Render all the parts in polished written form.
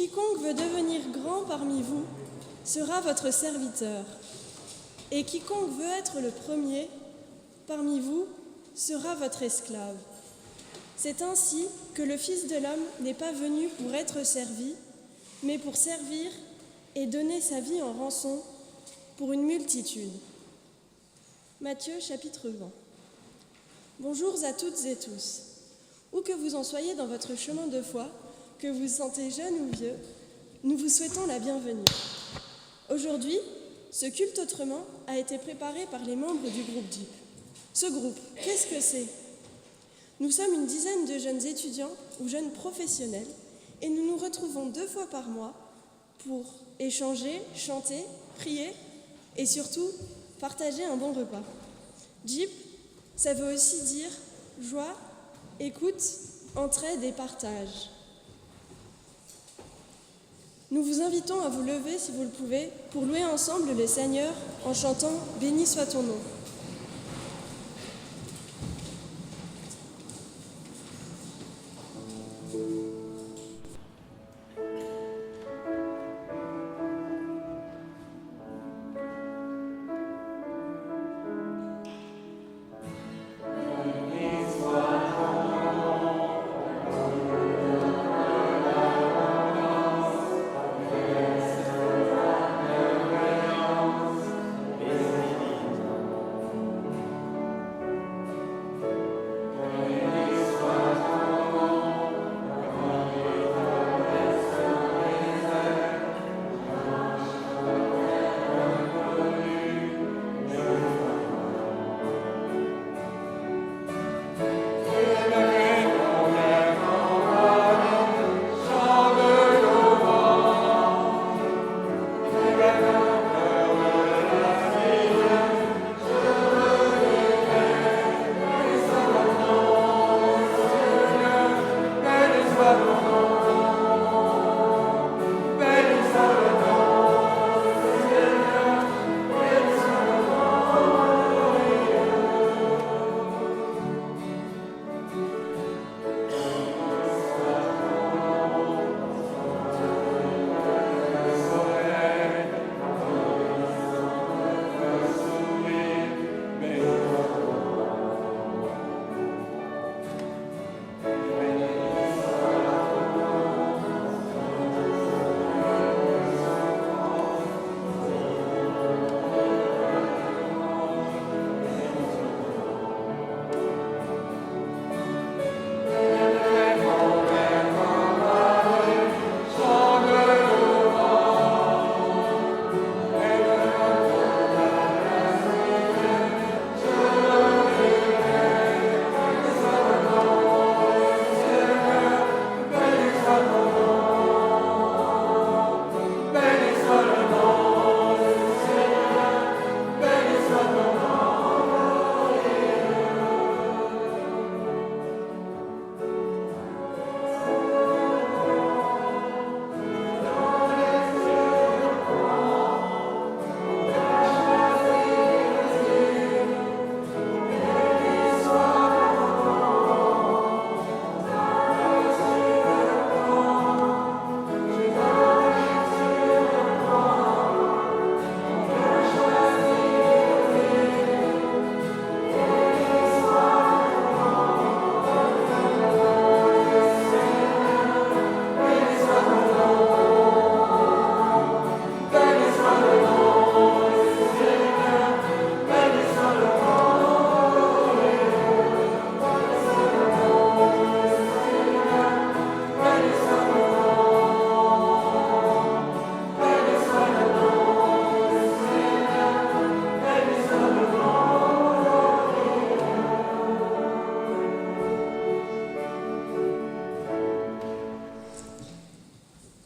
Quiconque veut devenir grand parmi vous sera votre serviteur, et quiconque veut être le premier parmi vous sera votre esclave. C'est ainsi que le Fils de l'homme n'est pas venu pour être servi, mais pour servir et donner sa vie en rançon pour une multitude. Matthieu chapitre 20. Bonjour à toutes et tous. Où que vous en soyez dans votre chemin de foi, que vous vous sentez jeune ou vieux, nous vous souhaitons la bienvenue. Aujourd'hui, ce culte autrement a été préparé par les membres du groupe DIP. Ce groupe, qu'est-ce que c'est ? Nous sommes une dizaine de jeunes étudiants ou jeunes professionnels et nous nous retrouvons 2 fois par mois pour échanger, chanter, prier et surtout partager un bon repas. DIP, ça veut aussi dire joie, écoute, entraide et partage. Nous vous invitons à vous lever, si vous le pouvez, pour louer ensemble le Seigneur en chantant « Béni soit ton nom ».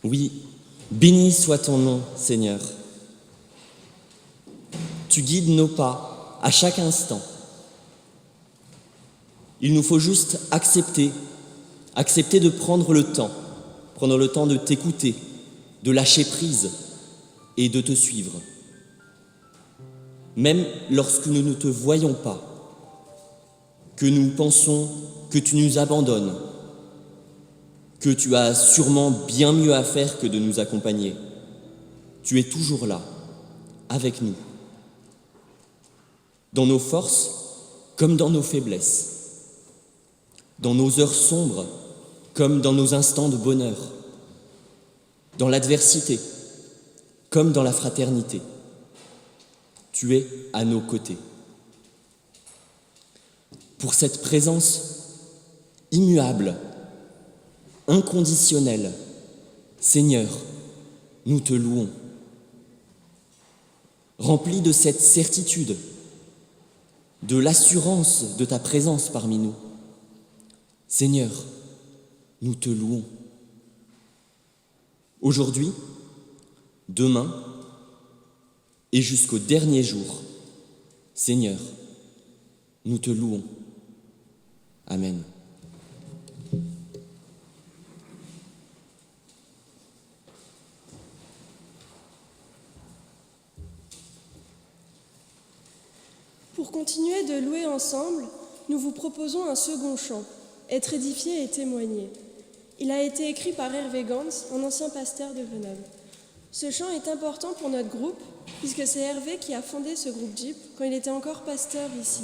Oui, béni soit ton nom, Seigneur. Tu guides nos pas à chaque instant. Il nous faut juste accepter de prendre le temps de t'écouter, de lâcher prise et de te suivre. Même lorsque nous ne te voyons pas, que nous pensons que tu nous abandonnes, que tu as sûrement bien mieux à faire que de nous accompagner. Tu es toujours là, avec nous, dans nos forces comme dans nos faiblesses, dans nos heures sombres comme dans nos instants de bonheur, dans l'adversité comme dans la fraternité. Tu es à nos côtés. Pour cette présence immuable, inconditionnelle, Seigneur, nous te louons. Remplis de cette certitude, de l'assurance de ta présence parmi nous, Seigneur, nous te louons. Aujourd'hui, demain et jusqu'au dernier jour, Seigneur, nous te louons. Amen. Pour continuer de louer ensemble, nous vous proposons un second chant, Être édifié et témoigner. Il a été écrit par Hervé Gans, un ancien pasteur de Grenoble. Ce chant est important pour notre groupe, puisque c'est Hervé qui a fondé ce groupe JIP quand il était encore pasteur ici.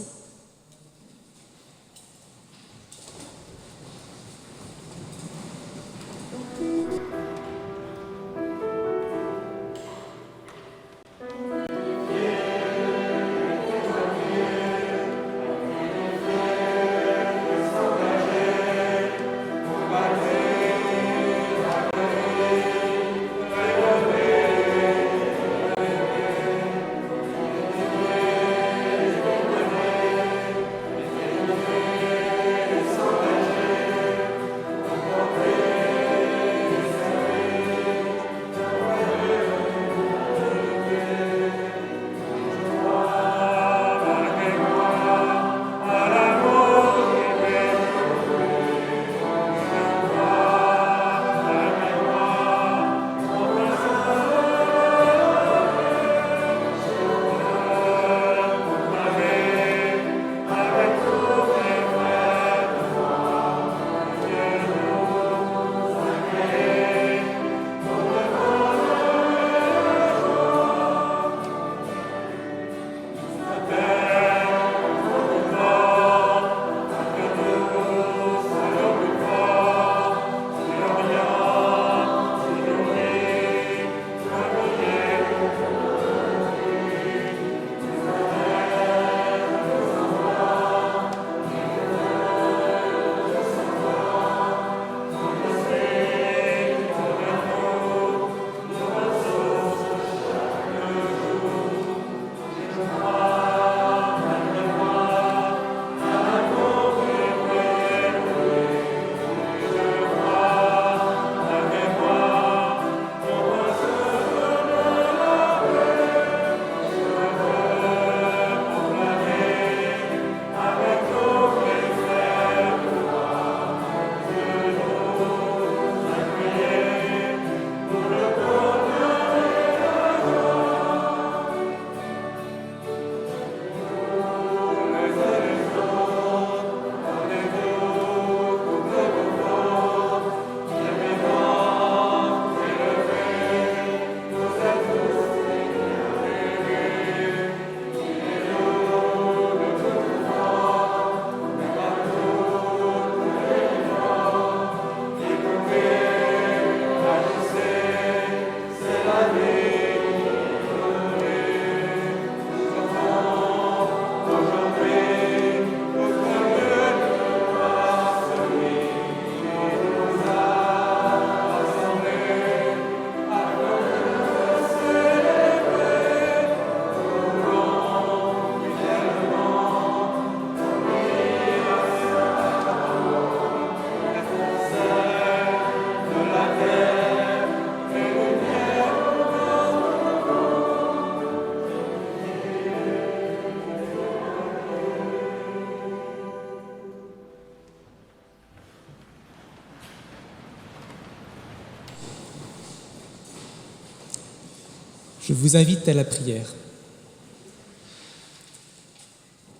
Je vous invite à la prière.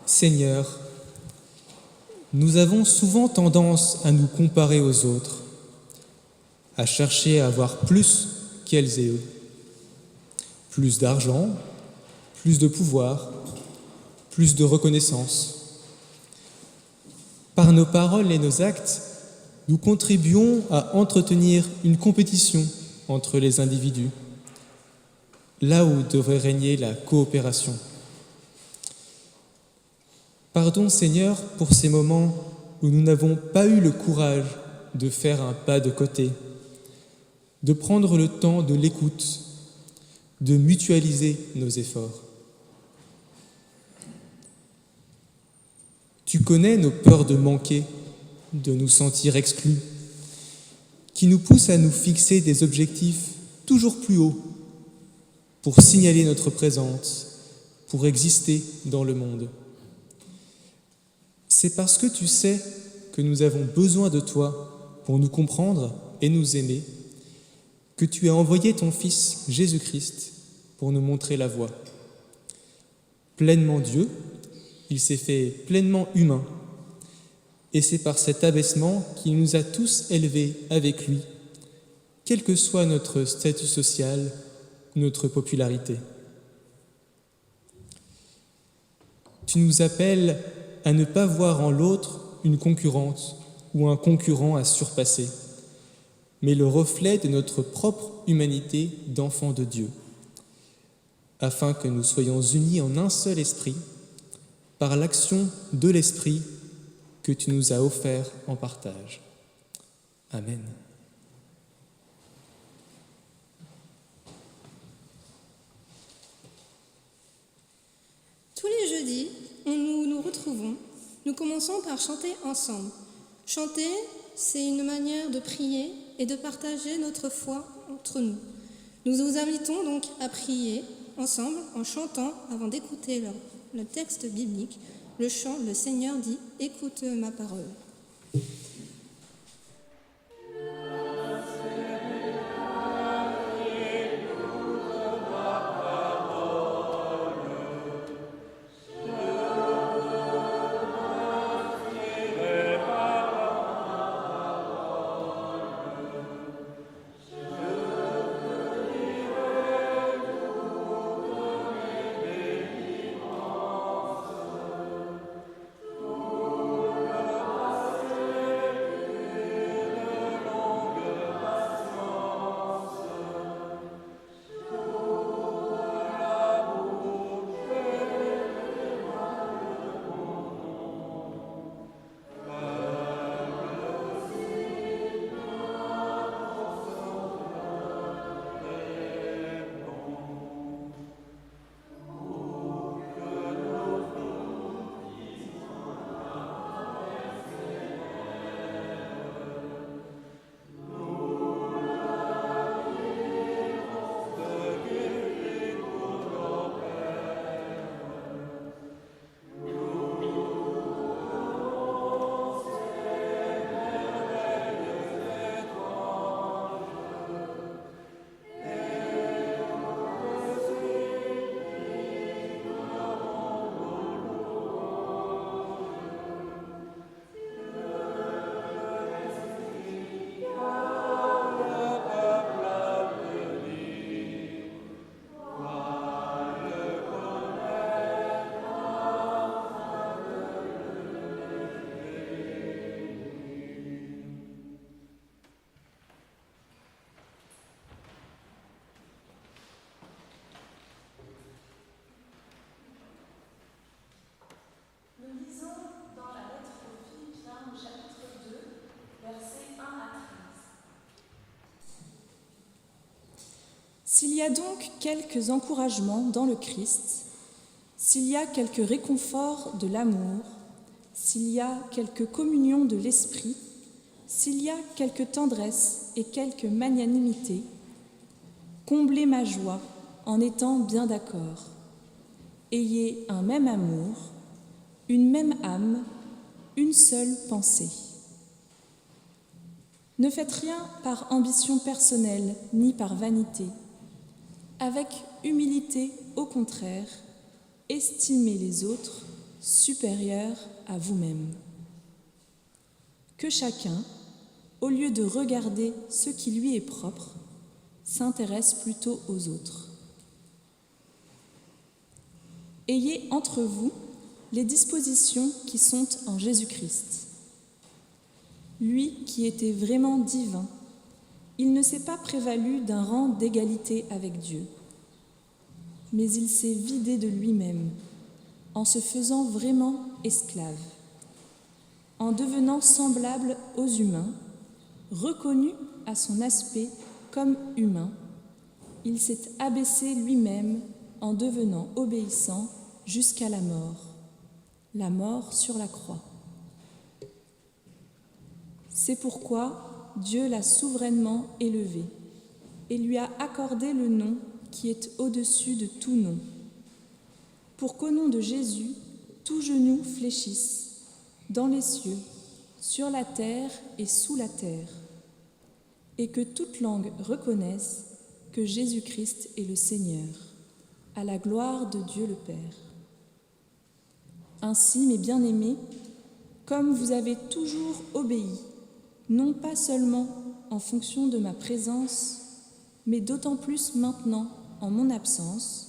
Seigneur, nous avons souvent tendance à nous comparer aux autres, à chercher à avoir plus qu'elles et eux. Plus d'argent, plus de pouvoir, plus de reconnaissance. Par nos paroles et nos actes, nous contribuons à entretenir une compétition entre les individus, là où devrait régner la coopération. Pardon Seigneur pour ces moments où nous n'avons pas eu le courage de faire un pas de côté, de prendre le temps de l'écoute, de mutualiser nos efforts. Tu connais nos peurs de manquer, de nous sentir exclus, qui nous poussent à nous fixer des objectifs toujours plus hauts pour signaler notre présence, pour exister dans le monde. C'est parce que tu sais que nous avons besoin de toi pour nous comprendre et nous aimer, que tu as envoyé ton Fils Jésus-Christ pour nous montrer la voie. Pleinement Dieu, il s'est fait pleinement humain, et c'est par cet abaissement qu'il nous a tous élevés avec lui, quel que soit notre statut social, notre popularité. Tu nous appelles à ne pas voir en l'autre une concurrente ou un concurrent à surpasser, mais le reflet de notre propre humanité d'enfants de Dieu, afin que nous soyons unis en un seul esprit, par l'action de l'Esprit que tu nous as offert en partage. Amen. Tous les jeudis, nous nous retrouvons. Nous commençons par chanter ensemble. Chanter, c'est une manière de prier et de partager notre foi entre nous. Nous vous invitons donc à prier ensemble en chantant avant d'écouter le texte biblique. Le chant, le Seigneur dit « Écoute ma parole ». S'il y a donc quelques encouragements dans le Christ, s'il y a quelques réconforts de l'amour, s'il y a quelques communions de l'esprit, s'il y a quelques tendresses et quelques magnanimités, comblez ma joie en étant bien d'accord. Ayez un même amour, une même âme, une seule pensée. Ne faites rien par ambition personnelle ni par vanité. Avec humilité, au contraire, estimez les autres supérieurs à vous-même. Que chacun, au lieu de regarder ce qui lui est propre, s'intéresse plutôt aux autres. Ayez entre vous les dispositions qui sont en Jésus-Christ. Lui qui était vraiment divin, il ne s'est pas prévalu d'un rang d'égalité avec Dieu, mais il s'est vidé de lui-même en se faisant vraiment esclave, en devenant semblable aux humains, reconnu à son aspect comme humain, il s'est abaissé lui-même en devenant obéissant jusqu'à la mort sur la croix. C'est pourquoi Dieu l'a souverainement élevé et lui a accordé le nom qui est au-dessus de tout nom, pour qu'au nom de Jésus, tout genou fléchisse, dans les cieux, sur la terre et sous la terre, et que toute langue reconnaisse que Jésus-Christ est le Seigneur, à la gloire de Dieu le Père. Ainsi, mes bien-aimés, comme vous avez toujours obéi, non pas seulement en fonction de ma présence, mais d'autant plus maintenant en mon absence,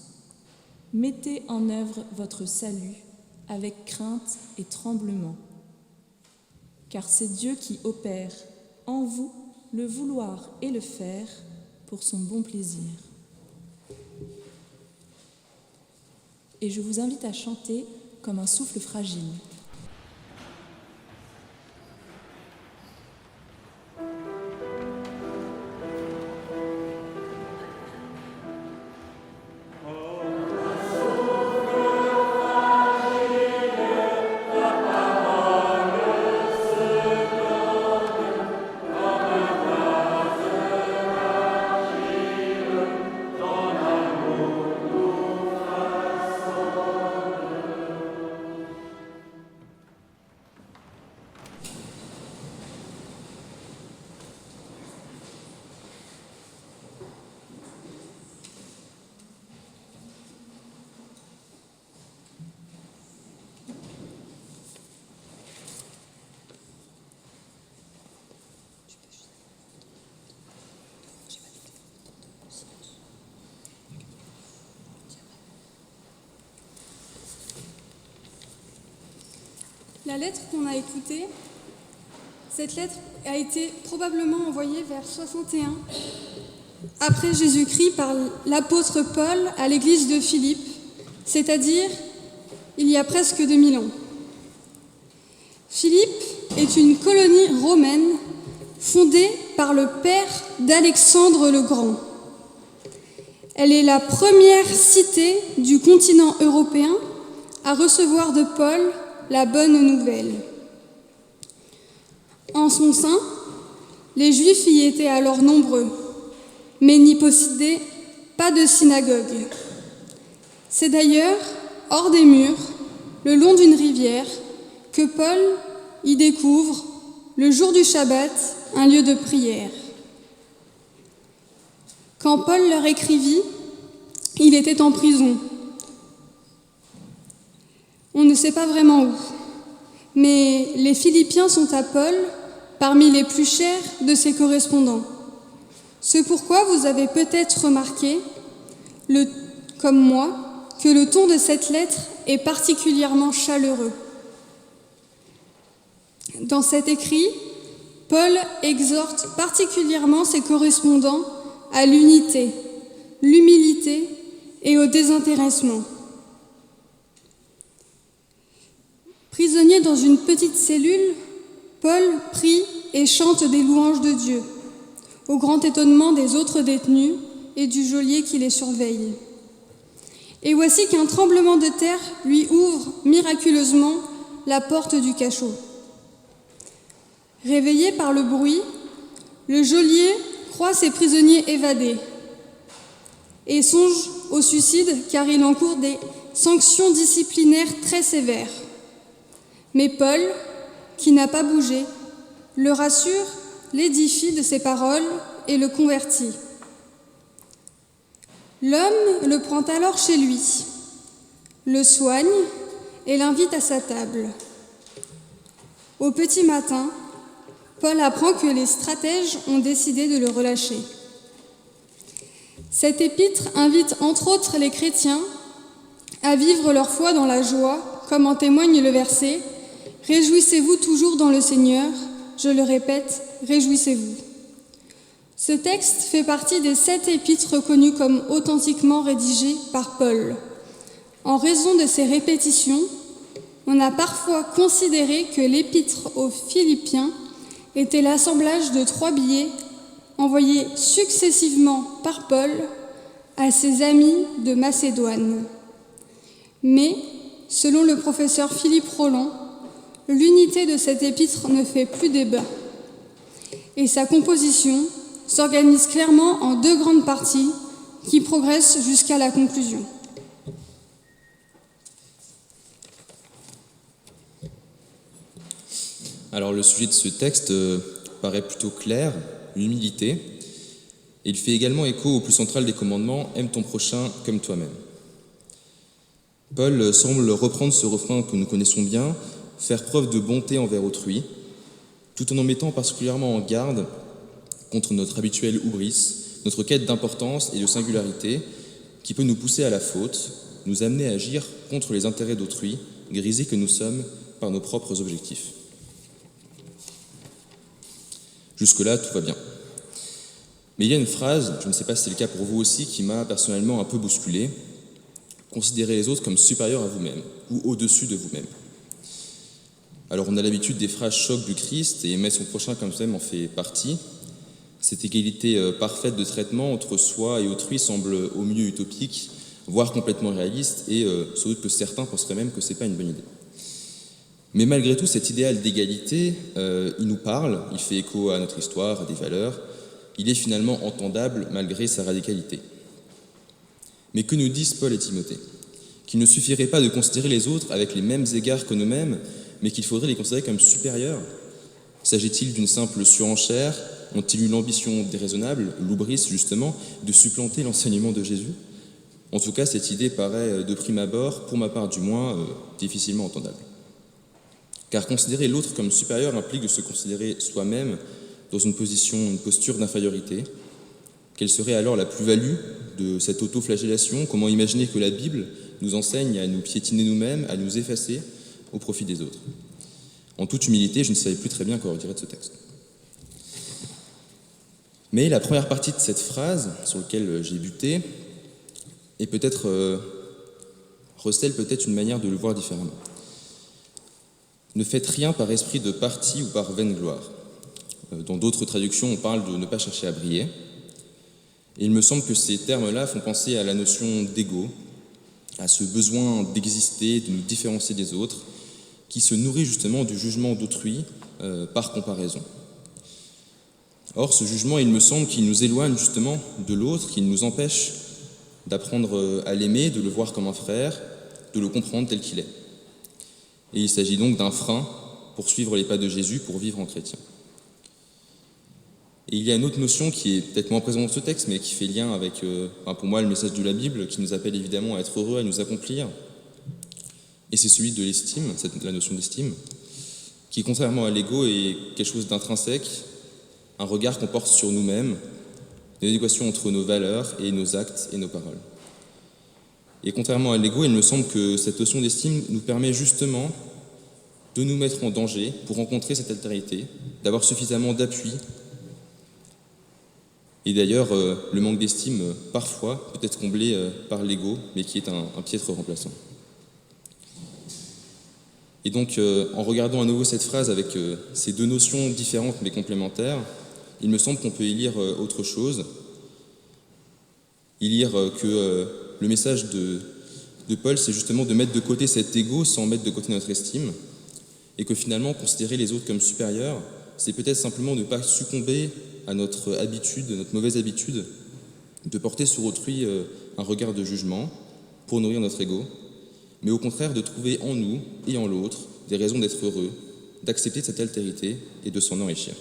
mettez en œuvre votre salut avec crainte et tremblement, car c'est Dieu qui opère en vous le vouloir et le faire pour son bon plaisir. Et je vous invite à chanter comme un souffle fragile. La lettre qu'on a écoutée, cette lettre a été probablement envoyée vers 61 après Jésus-Christ par l'apôtre Paul à l'église de Philippe, c'est-à-dire il y a presque 2000 ans. Philippe est une colonie romaine fondée par le père d'Alexandre le Grand. Elle est la première cité du continent européen à recevoir de Paul la bonne nouvelle. En son sein, les Juifs y étaient alors nombreux, mais n'y possédaient pas de synagogue. C'est d'ailleurs hors des murs, le long d'une rivière, que Paul y découvre, le jour du Shabbat, un lieu de prière. Quand Paul leur écrivit, il était en prison. On ne sait pas vraiment où, mais les Philippiens sont à Paul parmi les plus chers de ses correspondants. C'est pourquoi vous avez peut-être remarqué, comme moi, que le ton de cette lettre est particulièrement chaleureux. Dans cet écrit, Paul exhorte particulièrement ses correspondants à l'unité, l'humilité et au désintéressement. Prisonnier dans une petite cellule, Paul prie et chante des louanges de Dieu, au grand étonnement des autres détenus et du geôlier qui les surveille. Et voici qu'un tremblement de terre lui ouvre miraculeusement la porte du cachot. Réveillé par le bruit, le geôlier croit ses prisonniers évadés et songe au suicide car il encourt des sanctions disciplinaires très sévères. Mais Paul, qui n'a pas bougé, le rassure, l'édifie de ses paroles et le convertit. L'homme le prend alors chez lui, le soigne et l'invite à sa table. Au petit matin, Paul apprend que les stratèges ont décidé de le relâcher. Cet épître invite entre autres les chrétiens à vivre leur foi dans la joie, comme en témoigne le verset « Réjouissez-vous toujours dans le Seigneur, je le répète, réjouissez-vous ». Ce texte fait partie des 7 épîtres reconnus comme authentiquement rédigés par Paul. En raison de ces répétitions, on a parfois considéré que l'épître aux Philippiens était l'assemblage de 3 billets envoyés successivement par Paul à ses amis de Macédoine. Mais, selon le professeur Philippe Roland, l'unité de cet épître ne fait plus débat et sa composition s'organise clairement en 2 grandes parties qui progressent jusqu'à la conclusion. Alors le sujet de ce texte paraît plutôt clair, l'humilité, et il fait également écho au plus central des commandements « Aime ton prochain comme toi-même ». Paul semble reprendre ce refrain que nous connaissons bien, faire preuve de bonté envers autrui, tout en mettant particulièrement en garde contre notre habituelle hubris, notre quête d'importance et de singularité qui peut nous pousser à la faute, nous amener à agir contre les intérêts d'autrui, grisés que nous sommes par nos propres objectifs. Jusque-là, tout va bien. Mais il y a une phrase, je ne sais pas si c'est le cas pour vous aussi, qui m'a personnellement un peu bousculé. Considérez les autres comme supérieurs à vous-même ou au-dessus de vous-même. Alors on a l'habitude des phrases choc du Christ et aimer son prochain comme soi-même en fait partie. Cette égalité parfaite de traitement entre soi et autrui semble au mieux utopique, voire complètement réaliste, et sans doute que certains penseraient même que ce n'est pas une bonne idée. Mais malgré tout, cet idéal d'égalité, il nous parle, il fait écho à notre histoire, à des valeurs, il est finalement entendable malgré sa radicalité. Mais que nous disent Paul et Timothée ? Qu'il ne suffirait pas de considérer les autres avec les mêmes égards que nous-mêmes, mais qu'il faudrait les considérer comme supérieurs ? S'agit-il d'une simple surenchère ? Ont-ils eu l'ambition déraisonnable, l'hubris justement, de supplanter l'enseignement de Jésus ? En tout cas, cette idée paraît de prime abord, pour ma part du moins, difficilement entendable. Car considérer l'autre comme supérieur implique de se considérer soi-même dans une posture d'infériorité. Quelle serait alors la plus-value de cette auto-flagellation ? Comment imaginer que la Bible nous enseigne à nous piétiner nous-mêmes, à nous effacer au profit des autres ? En toute humilité, je ne savais plus très bien quoi retirer de ce texte. Mais la première partie de cette phrase, sur laquelle j'ai buté, est recèle peut-être une manière de le voir différemment. Ne faites rien par esprit de parti ou par vaine gloire. Dans d'autres traductions, on parle de ne pas chercher à briller. Et il me semble que ces termes-là font penser à la notion d'ego, à ce besoin d'exister, de nous différencier des autres, qui se nourrit justement du jugement d'autrui par comparaison. Or, ce jugement, il me semble qu'il nous éloigne justement de l'autre, qu'il nous empêche d'apprendre à l'aimer, de le voir comme un frère, de le comprendre tel qu'il est. Et il s'agit donc d'un frein pour suivre les pas de Jésus, pour vivre en chrétien. Et il y a une autre notion qui est peut-être moins présente dans ce texte, mais qui fait lien avec, pour moi, le message de la Bible, qui nous appelle évidemment à être heureux, à nous accomplir. Et c'est celui de l'estime, la notion d'estime, qui, contrairement à l'ego, est quelque chose d'intrinsèque, un regard qu'on porte sur nous-mêmes, une adéquation entre nos valeurs et nos actes et nos paroles. Et contrairement à l'ego, il me semble que cette notion d'estime nous permet justement de nous mettre en danger pour rencontrer cette altérité, d'avoir suffisamment d'appui. Et d'ailleurs, le manque d'estime, parfois, peut être comblé par l'ego, mais qui est un piètre remplaçant. Et donc, en regardant à nouveau cette phrase avec ces 2 notions différentes mais complémentaires, il me semble qu'on peut y lire autre chose. Y lire que le message de Paul, c'est justement de mettre de côté cet ego sans mettre de côté notre estime, et que finalement, considérer les autres comme supérieurs, c'est peut-être simplement ne pas succomber à notre habitude, notre mauvaise habitude, de porter sur autrui un regard de jugement pour nourrir notre ego, mais au contraire de trouver en nous et en l'autre des raisons d'être heureux, d'accepter cette altérité et de s'en enrichir.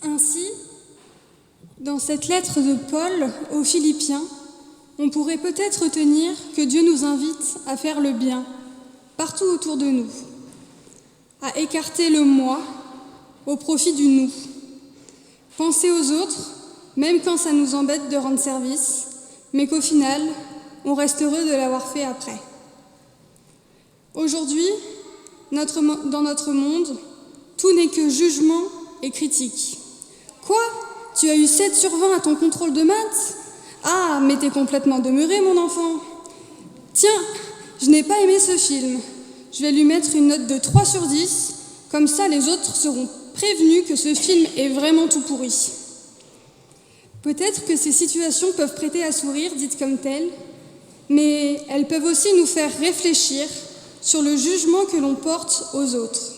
Ainsi, dans cette lettre de Paul aux Philippiens, on pourrait peut-être retenir que Dieu nous invite à faire le bien, partout autour de nous, à écarter le moi au profit du nous. Penser aux autres, même quand ça nous embête de rendre service, mais qu'au final, on reste heureux de l'avoir fait après. Aujourd'hui, dans notre monde, tout n'est que jugement et critique. Quoi ? Tu as eu 7 sur 20 à ton contrôle de maths ? Ah, mais t'es complètement demeuré, mon enfant. Tiens, je n'ai pas aimé ce film. Je vais lui mettre une note de 3 sur 10, comme ça les autres seront prévenus que ce film est vraiment tout pourri. Peut-être que ces situations peuvent prêter à sourire, dites comme telles, mais elles peuvent aussi nous faire réfléchir sur le jugement que l'on porte aux autres.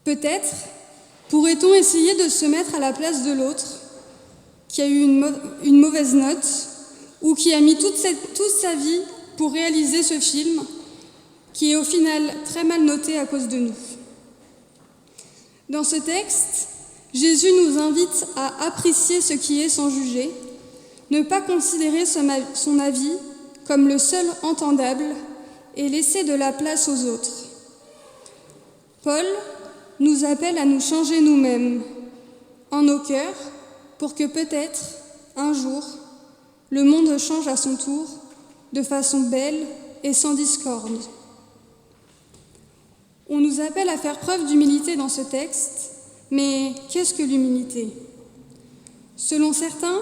Peut-être pourrait-on essayer de se mettre à la place de l'autre, qui a eu une mauvaise note, ou qui a mis toute sa vie pour réaliser ce film, qui est au final très mal noté à cause de nous. Dans ce texte, Jésus nous invite à apprécier ce qui est sans juger, ne pas considérer son avis comme le seul entendable et laisser de la place aux autres. Paul nous appelle à nous changer nous-mêmes, en nos cœurs, pour que peut-être, un jour, le monde change à son tour, de façon belle et sans discorde. On nous appelle à faire preuve d'humilité dans ce texte, mais qu'est-ce que l'humilité ? Selon certains,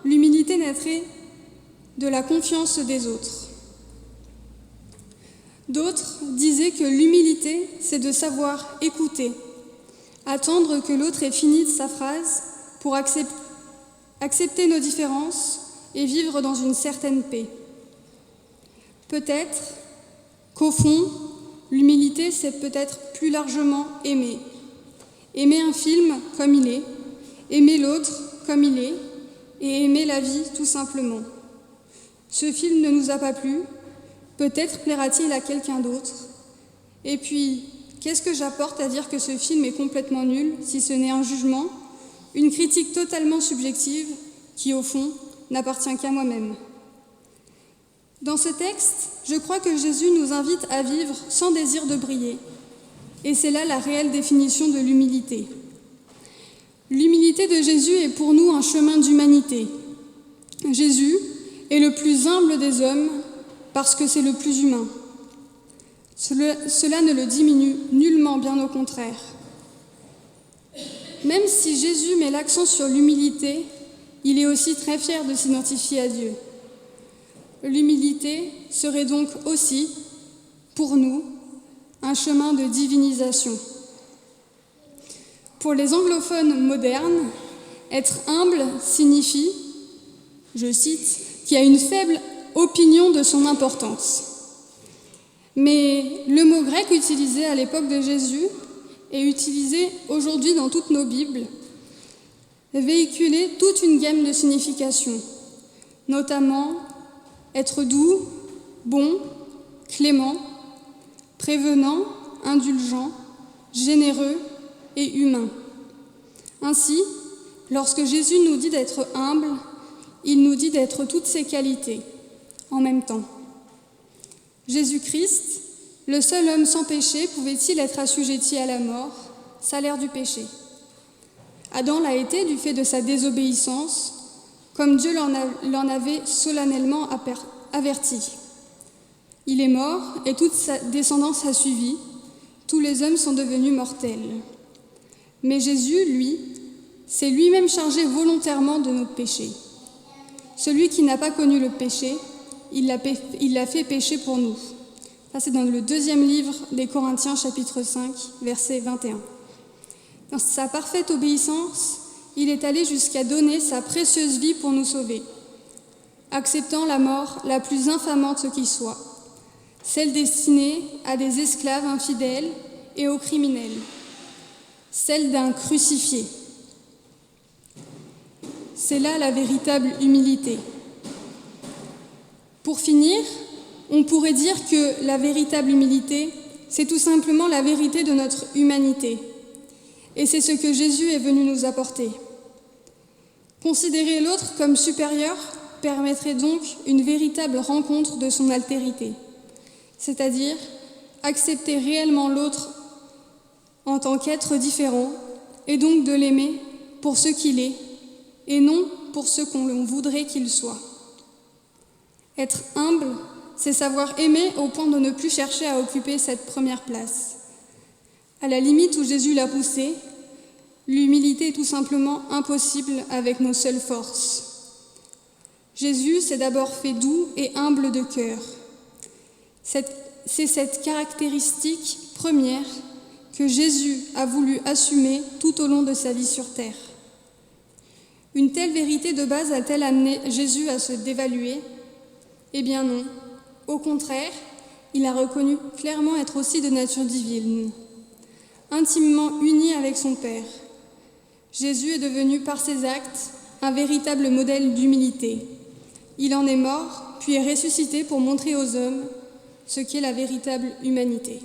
l'humilité naîtrait de la confiance des autres. D'autres disaient que l'humilité, c'est de savoir écouter, attendre que l'autre ait fini de sa phrase pour accepter nos différences et vivre dans une certaine paix. Peut-être qu'au fond, l'humilité, c'est peut-être plus largement aimer. Aimer un film comme il est, aimer l'autre comme il est, et aimer la vie tout simplement. Ce film ne nous a pas plu, peut-être plaira-t-il à quelqu'un d'autre. Et puis, qu'est-ce que j'apporte à dire que ce film est complètement nul, si ce n'est un jugement, une critique totalement subjective qui, au fond, n'appartient qu'à moi-même. Dans ce texte, je crois que Jésus nous invite à vivre sans désir de briller. Et c'est là la réelle définition de l'humilité. L'humilité de Jésus est pour nous un chemin d'humanité. Jésus est le plus humble des hommes parce que c'est le plus humain. Cela ne le diminue nullement, bien au contraire. Même si Jésus met l'accent sur l'humilité, il est aussi très fier de s'identifier à Dieu. L'humilité serait donc aussi, pour nous, un chemin de divinisation. Pour les anglophones modernes, être humble signifie, je cite, qu'il y a une faible opinion de son importance. Mais le mot grec utilisé à l'époque de Jésus et utilisé aujourd'hui dans toutes nos Bibles véhiculait toute une gamme de significations, notamment être doux, bon, clément, prévenant, indulgent, généreux et humain. Ainsi, lorsque Jésus nous dit d'être humble, il nous dit d'être toutes ces qualités en même temps. Jésus-Christ, le seul homme sans péché, pouvait-il être assujetti à la mort, salaire du péché ? Adam l'a été du fait de sa désobéissance, comme Dieu l'en avait solennellement averti. Il est mort et toute sa descendance a suivi. Tous les hommes sont devenus mortels. Mais Jésus, lui, s'est lui-même chargé volontairement de nos péchés. Celui qui n'a pas connu le péché, il l'a fait pécher pour nous. Ça, c'est dans le 2e livre des Corinthiens, chapitre 5, verset 21. Dans sa parfaite obéissance, il est allé jusqu'à donner sa précieuse vie pour nous sauver, acceptant la mort la plus infamante qui soit, celle destinée à des esclaves infidèles et aux criminels, celle d'un crucifié. C'est là la véritable humilité. Pour finir, on pourrait dire que la véritable humilité, c'est tout simplement la vérité de notre humanité. Et c'est ce que Jésus est venu nous apporter. Considérer l'autre comme supérieur permettrait donc une véritable rencontre de son altérité. c'est-à-dire accepter réellement l'autre en tant qu'être différent, et donc de l'aimer pour ce qu'il est, et non pour ce qu'on voudrait qu'il soit. Être humble, c'est savoir aimer au point de ne plus chercher à occuper cette première place. À la limite où Jésus l'a poussé, l'humilité est tout simplement impossible avec nos seules forces. Jésus s'est d'abord fait doux et humble de cœur. C'est cette caractéristique première que Jésus a voulu assumer tout au long de sa vie sur terre. Une telle vérité de base a-t-elle amené Jésus à se dévaluer ? Eh bien non. Au contraire, il a reconnu clairement être aussi de nature divine, intimement uni avec son Père. Jésus est devenu par ses actes un véritable modèle d'humilité. Il en est mort, puis est ressuscité pour montrer aux hommes ce qu'est la véritable humanité.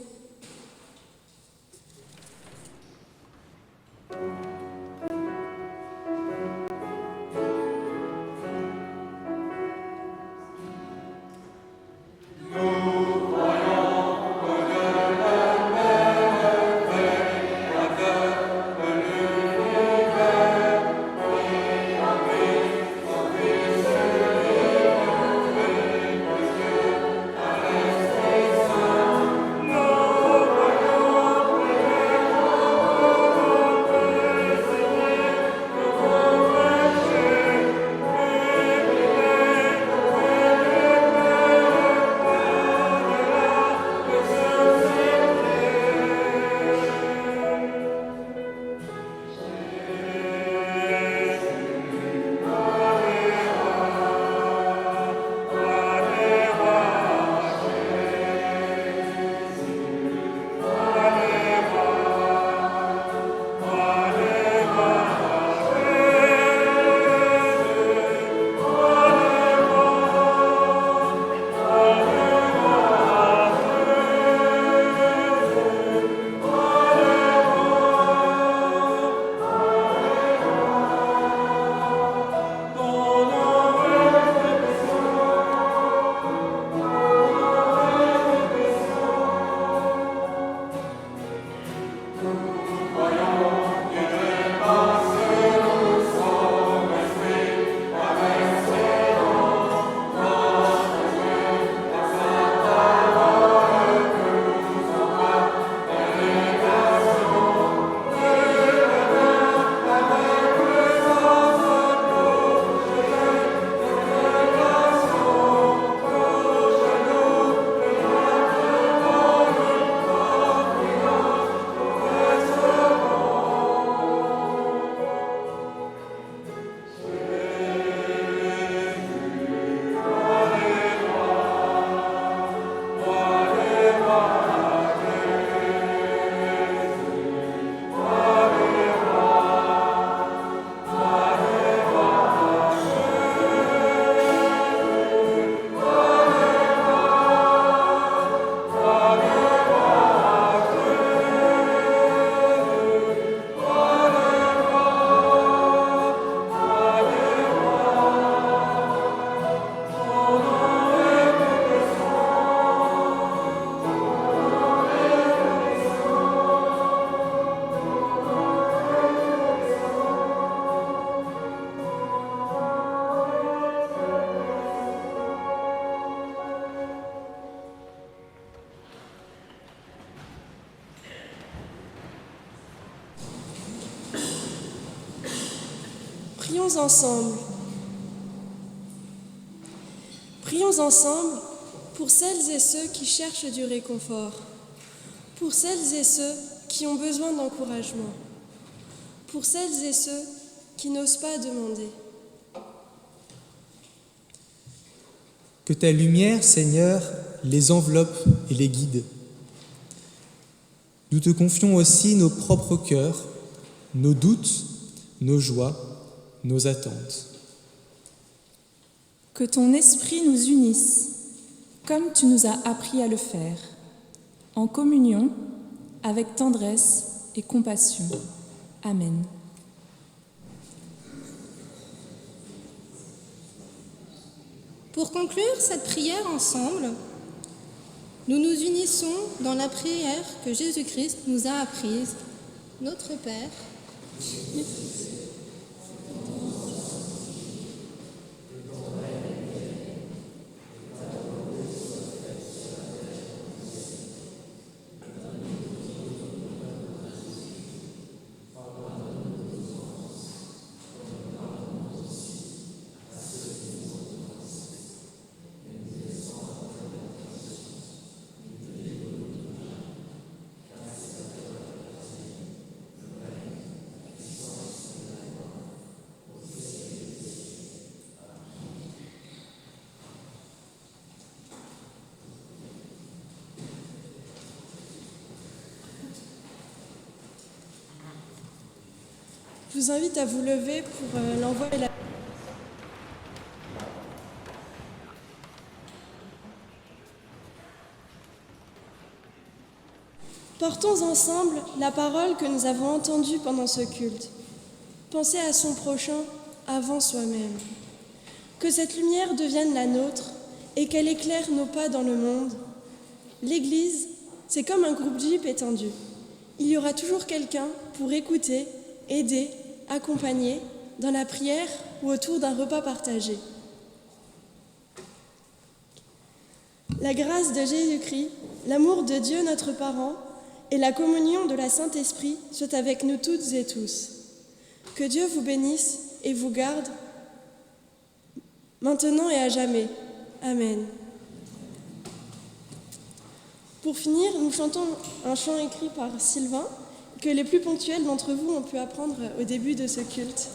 Prions ensemble. Prions ensemble pour celles et ceux qui cherchent du réconfort, pour celles et ceux qui ont besoin d'encouragement, pour celles et ceux qui n'osent pas demander. Que ta lumière, Seigneur, les enveloppe et les guide. Nous te confions aussi nos propres cœurs, nos doutes, nos joies, nos attentes. Que ton esprit nous unisse, comme tu nous as appris à le faire, en communion, avec tendresse et compassion. Amen. Pour conclure cette prière ensemble, Nous nous unissons dans la prière que Jésus-Christ nous a apprise. Notre Père, Je vous invite à vous lever pour l'envoi et la... Portons ensemble la parole que nous avons entendue pendant ce culte. Pensez à son prochain avant soi-même. Que cette lumière devienne la nôtre et qu'elle éclaire nos pas dans le monde. L'Église, c'est comme un groupe Jeep étendu. Il y aura toujours quelqu'un pour écouter, aider, accompagner dans la prière ou autour d'un repas partagé. La grâce de Jésus-Christ, l'amour de Dieu notre Parent et la communion de la Saint-Esprit soient avec nous toutes et tous. Que Dieu vous bénisse et vous garde maintenant et à jamais. Amen. Pour finir, nous chantons un chant écrit par Sylvain que les plus ponctuels d'entre vous ont pu apprendre au début de ce culte.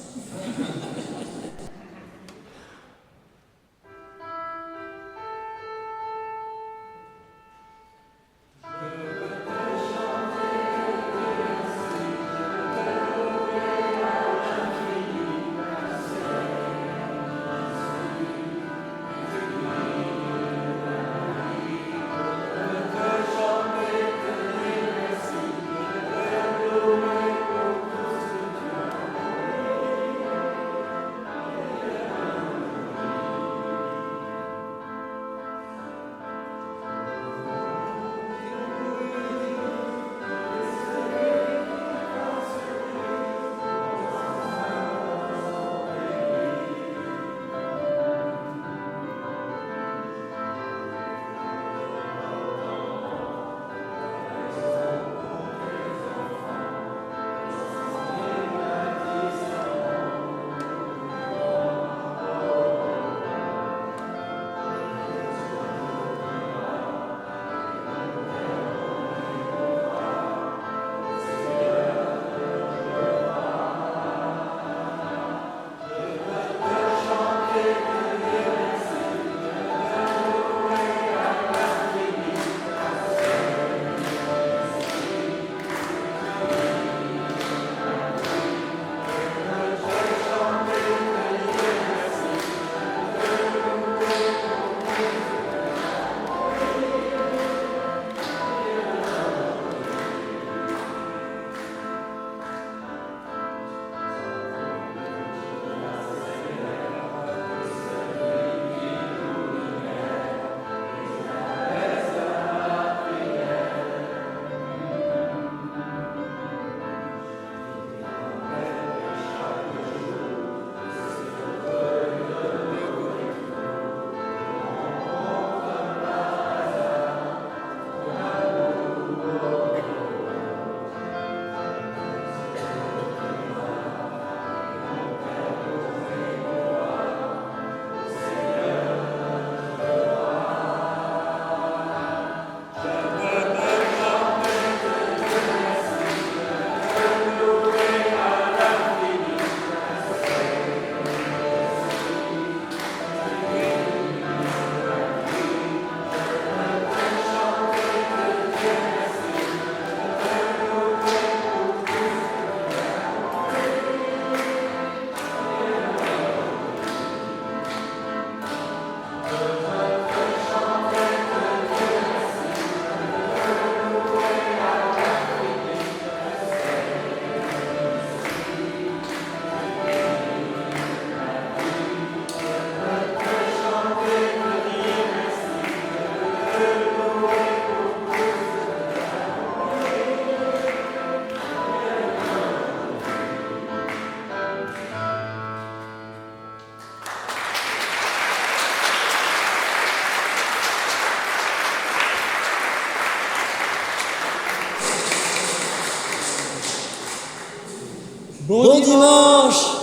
Bon dimanche.